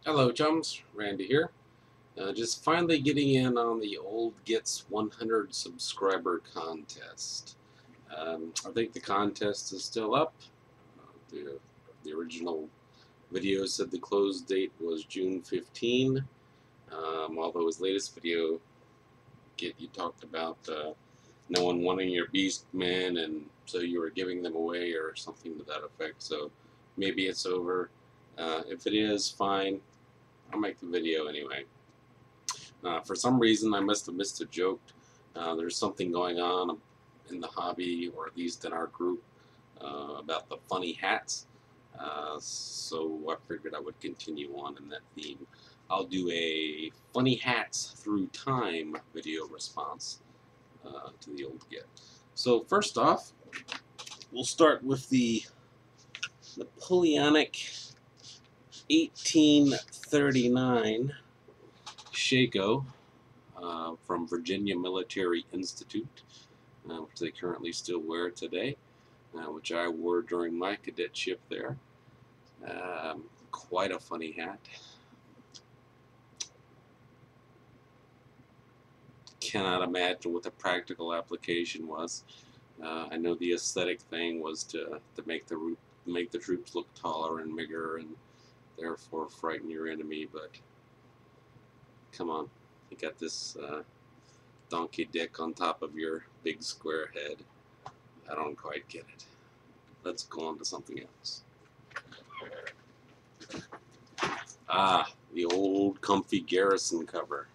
Hello, chums. Randy here. Just finally getting in on the Old Gets 100 subscriber contest. I think the contest is still up. The original video said the close date was June 15. Although his latest video, you talked about no one wanting your Beast Man, and so you were giving them away or something to that effect. So maybe it's over. If it is, fine. I'll make the video anyway. For some reason, I must have missed a joke. There's something going on in the hobby, or at least in our group, about the funny hats. So I figured I would continue on in that theme. I'll do a funny hats through time video response to the old get. So first off, we'll start with the Napoleonic 1839 Shako from Virginia Military Institute, which they currently still wear today, which I wore during my cadetship there. Quite a funny hat. Cannot imagine what the practical application was. I know the aesthetic thing was to make the troops look taller and bigger and therefore frighten your enemy, but come on, you got this donkey dick on top of your big square head. I don't quite get it. Let's go on to something else. The old comfy Garrison cover.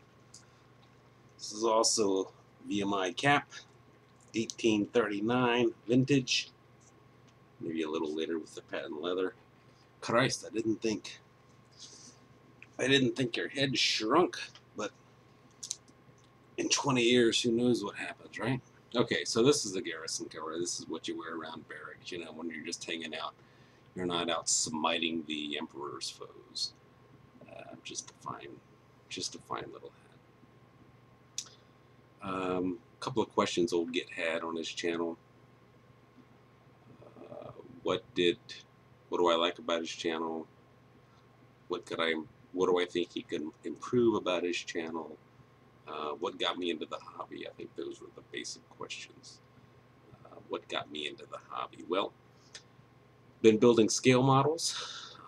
This is also VMI cap, 1839 vintage. Maybe a little later with the patent leather. Christ, I didn't think your head shrunk, but in 20 years, who knows what happens, right? Okay, so this is the Garrison cover. This is what you wear around barracks, when you're just hanging out. You're not out smiting the Emperor's foes. Just a fine little hat. Couple of questions Old Git had on his channel. What do I like about his channel? What do I think he can improve about his channel? What got me into the hobby? I think those were the basic questions. What got me into the hobby? Well, been building scale models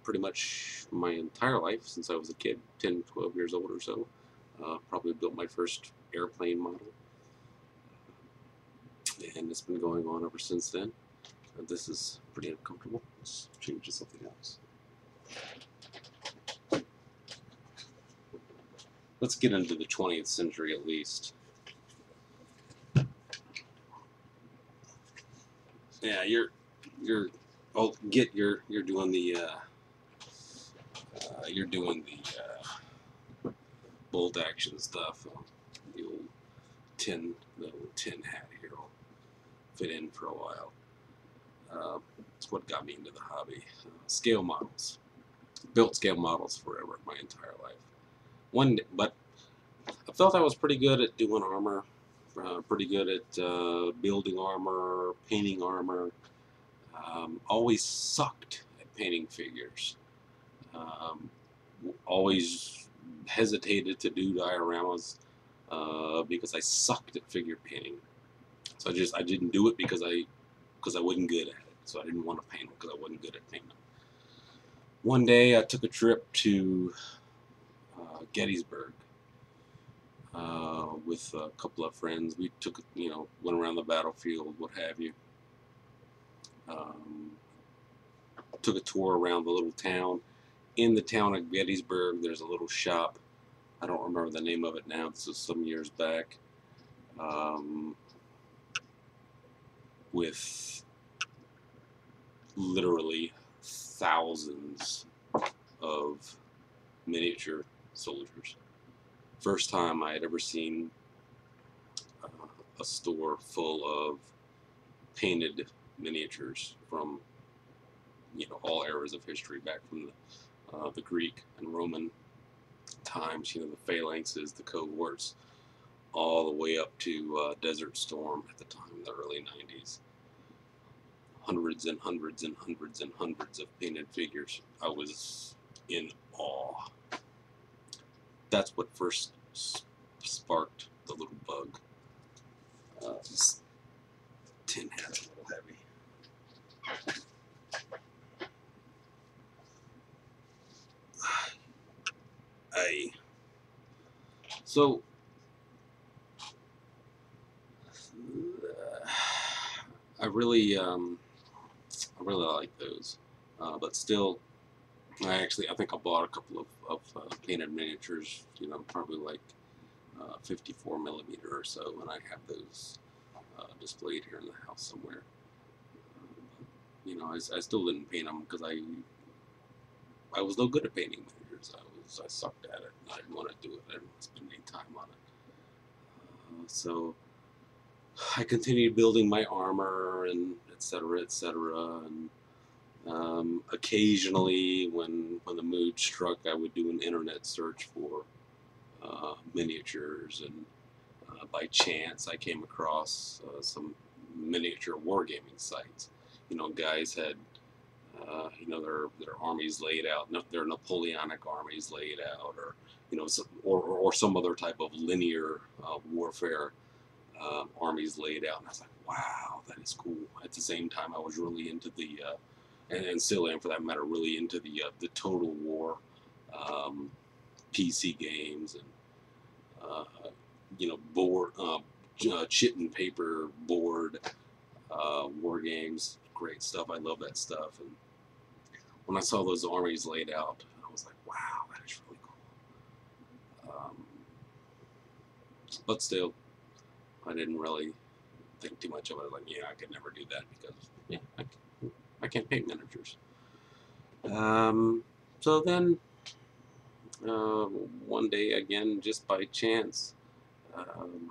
pretty much my entire life since I was a kid, 10, 12 years old or so. Probably built my first airplane model. And it's been going on ever since then. This is pretty uncomfortable. Let's change to something else. Let's get into the 20th century at least. Yeah, you're doing the bolt action stuff. The old tin hat here will fit in for a while. It's what got me into the hobby. Scale models. Built scale models forever, my entire life. But I felt I was pretty good at doing armor, pretty good at building armor, painting armor. Always sucked at painting figures. Always hesitated to do dioramas because I sucked at figure painting. So I didn't do it because I wasn't good at it. So I didn't want to paint them because I wasn't good at painting them. One day I took a trip to Gettysburg with a couple of friends. We went around the battlefield, what have you. Took a tour around the little town. In the town of Gettysburg, there's a little shop. I don't remember the name of it now. This was some years back. With literally thousands of miniature soldiers. First time I had ever seen a store full of painted miniatures from all eras of history, back from the Greek and Roman times, the phalanxes, the cohorts, all the way up to Desert Storm at the time, in the early 90s. Hundreds and hundreds and hundreds and hundreds of painted figures. I was in awe. That's what first sparked the little bug. This tin hat's a little heavy. So I really like those, but still, I think I bought a couple of painted miniatures. You know, probably like 54 millimeter or so, and I have those displayed here in the house somewhere. You know, I still didn't paint them because I was no good at painting miniatures. I sucked at it. I didn't want to do it. I didn't want to spend any time on it. So I continued building my armor and et cetera. And occasionally, when the mood struck, I would do an internet search for miniatures, and by chance, I came across some miniature wargaming sites. You know, guys had you know, their armies laid out, their Napoleonic armies laid out, or you know, or some other type of linear warfare armies laid out, and I was like, wow, that is cool. At the same time, I was really into the and still am for that matter, really into the Total War PC games, and you know, chit and paper board war games. Great stuff. I love that stuff. And when I saw those armies laid out, I was like, wow, that is really cool. But still, I didn't really think too much of it. Like, yeah, I could never do that because, yeah, I can't paint miniatures. So then, one day again, just by chance,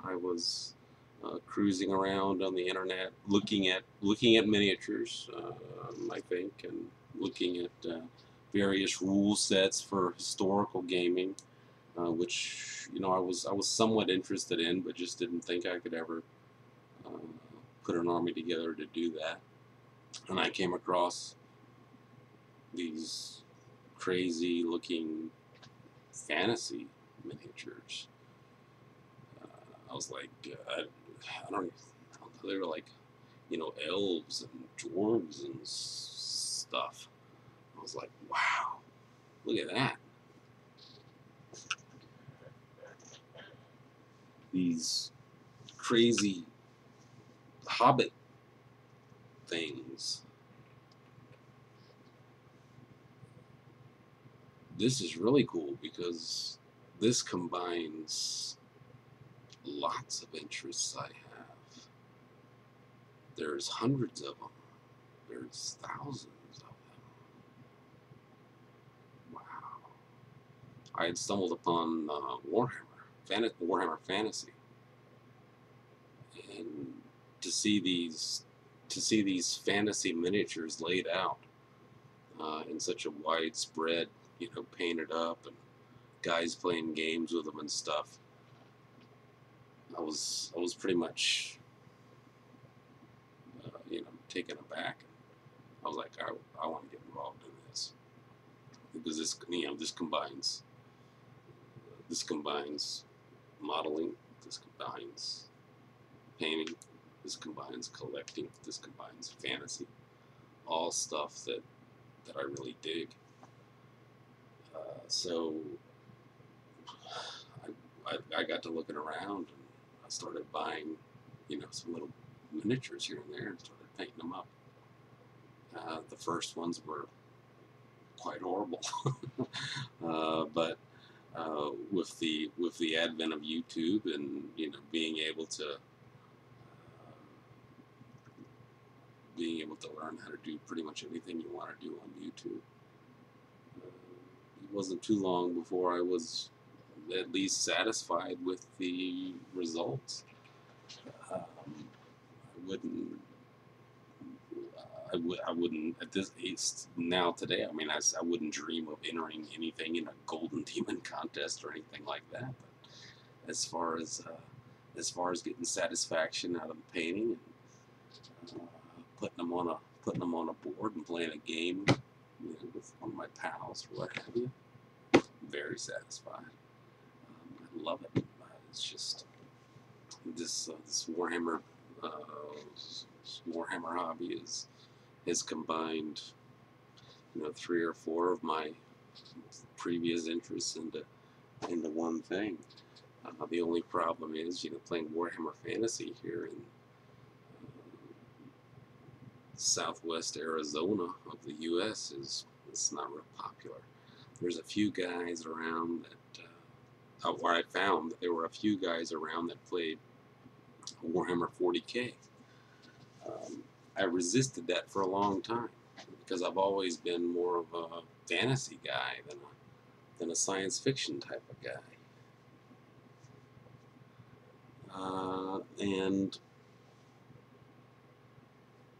I was cruising around on the internet, looking at miniatures, I think, and looking at various rule sets for historical gaming, which you know I was somewhat interested in, but just didn't think I could ever put an army together to do that. And I came across these crazy looking fantasy miniatures. I was like, I don't know, they were like, you know, elves and dwarves and stuff. I was like, wow, look at that. These crazy hobbit things. This is really cool because this combines lots of interests I have. There's hundreds of them. There's thousands of them. Wow. I had stumbled upon Warhammer Fantasy, and to see these fantasy miniatures laid out in such a widespread, you know, painted up, and guys playing games with them and stuff. I was pretty much you know, taken aback. I was like, I want to get involved in this because this, you know, this combines modeling, this combines painting, this combines collecting, this combines fantasy, all stuff that I really dig. So I got to looking around, and I started buying, you know, some little miniatures here and there, and started painting them up. The first ones were quite horrible, but with the advent of YouTube, and you know, being able to learn how to do pretty much anything you want to do on YouTube, it wasn't too long before I was at least satisfied with the results. I wouldn't at this age now today. I mean, I wouldn't dream of entering anything in a Golden Demon contest or anything like that. But as far as getting satisfaction out of the painting, and putting them on a board and playing a game with one of my pals or what have you. Very satisfied. I love it. It's just this uh, Warhammer hobby has combined, 3 or 4 of my previous interests into one thing. The only problem is, playing Warhammer Fantasy here in southwest Arizona of the U.S. it's not real popular. There's a few guys around that, where I found that there were a few guys around that played Warhammer 40K. I resisted that for a long time because I've always been more of a fantasy guy than a science fiction type of guy. And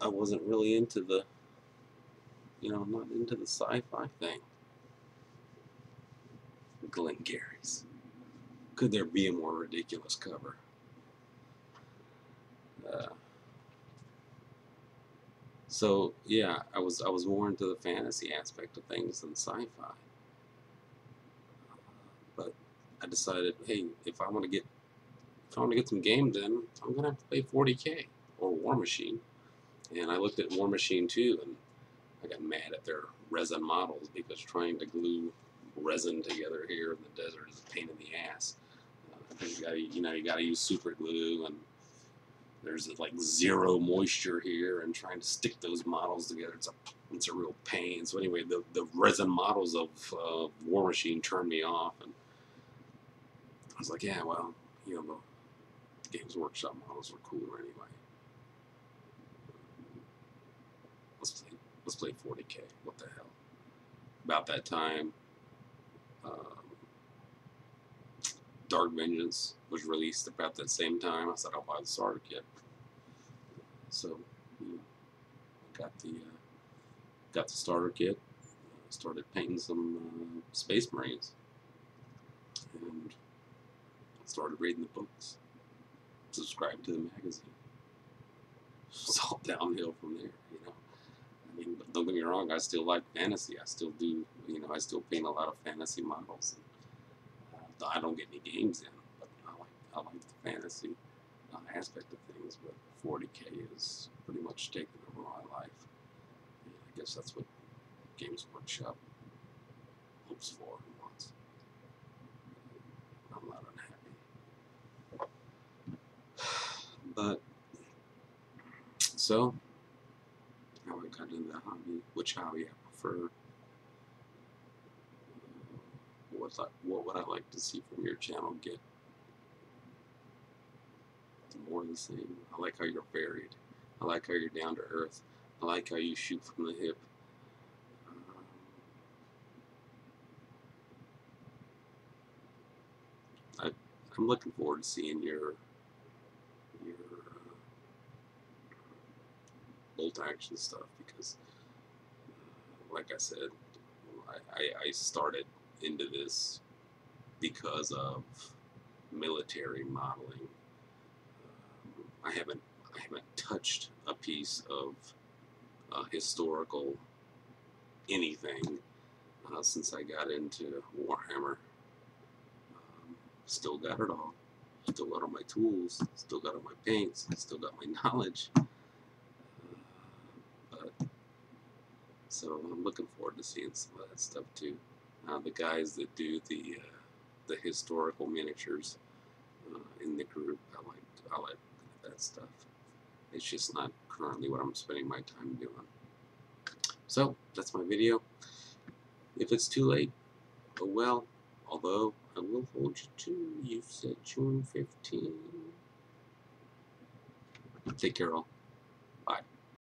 I wasn't really into the, not into the sci-fi thing. Glengarry's. Could there be a more ridiculous cover? So yeah, I was more into the fantasy aspect of things than sci-fi. But I decided, hey, if I want to get some games in, I'm gonna have to play 40K or War Machine. And I looked at War Machine 2, and I got mad at their resin models because trying to glue resin together here in the desert is a pain in the ass. You gotta use super glue, and there's like zero moisture here, and trying to stick those models together, it's a real pain. So anyway, the resin models of War Machine turned me off, and I was like, yeah, well, the Games Workshop models were cooler anyway. Let's play 40K. What the hell? About that time, Dark Vengeance was released about that same time. I said I'll buy the starter kit. So, got the starter kit. Started painting some Space Marines, and started reading the books. Subscribed to the magazine. It's all downhill from there, I mean, but don't get me wrong, I still like fantasy. I still do, I still paint a lot of fantasy models. And, I don't get any games in, but I like the fantasy aspect of things. But 40K is pretty much taken over my life. And I guess that's what Games Workshop hopes for and wants. I'm not unhappy. But so, how I got into the hobby, which hobby I prefer, what would I like to see from your channel get? More of the same. I like how you're varied. I like how you're down to earth. I like how you shoot from the hip. I'm looking forward to seeing your bolt action stuff because, like I said, I started into this because of military modeling. I haven't touched a piece of historical anything since I got into Warhammer. Still got it all. Still got all my tools. Still got all my paints. Still got my knowledge. So I'm looking forward to seeing some of that stuff too. The guys that do the historical miniatures in the group, I like that stuff. It's just not currently what I'm spending my time doing. So that's my video. If it's too late, oh well. Although I will hold you to, you said June 15. Take care all.